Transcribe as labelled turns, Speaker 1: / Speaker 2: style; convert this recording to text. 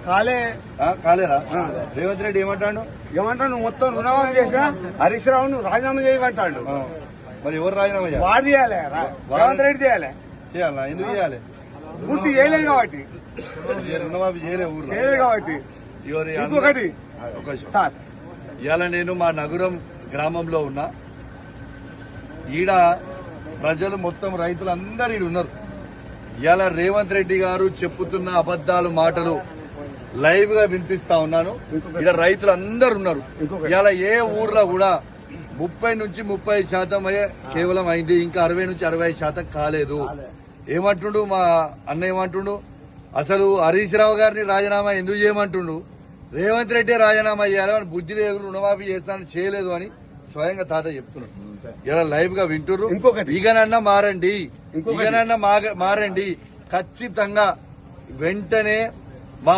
Speaker 1: కాలేదా? రేవంత్ రెడ్డి ఏమంటాడు?
Speaker 2: నువ్వు మొత్తం రుణమాఫీ చేసినా హరీష్ రావు నువ్వు రాజీనామా చేయమంటాడు.
Speaker 1: మరి ఎవరు రాజీనామా చేయాలి?
Speaker 2: వాడు చేయాలి, రేవంత్ రెడ్డి చేయాలి.
Speaker 1: చేయాలా? ఎందుకు చేయాలి?
Speaker 2: పూర్తి చేయలేదు కాబట్టి,
Speaker 1: రుణమాఫీ చేయలేదు ఊరు
Speaker 2: చేయలేదు కాబట్టి. ఇంకొకటి సార్,
Speaker 1: ఇవాళ నేను మా నగరం గ్రామంలో ఉన్నా. ఈడ ప్రజలు మొత్తం రైతులు అందరు ఈడ ఉన్నారు. ఇవాళ రేవంత్ రెడ్డి గారు చెప్పుతున్న అబద్దాలు మాటలు లైవ్ గా వినిపిస్తా ఉన్నాను. ఇక్కడ రైతులు అందరు ఉన్నారు. ఇవాళ ఏ ఊర్లో కూడా 30 నుంచి 30% కేవలం అయింది, ఇంకా 60 నుంచి 65% కాలేదు. ఏమంటుండు మా అన్న? ఏమంటుండు? అసలు హరీష్ రావు గారిని రాజీనామా ఎందుకు చేయమంటుండు? రేవంత్ రెడ్డి రాజీనామా చేయాలని బుద్ధి లేదు, రుణమాఫీ చేస్తానని చేయలేదు అని స్వయంగా తాత చెప్తున్నాడు. ఇలా లైవ్ గా వింటున్నారు. ఇకనన్నా మారండి, ఇకనన్నా మారండి. ఖచ్చితంగా వెంటనే మా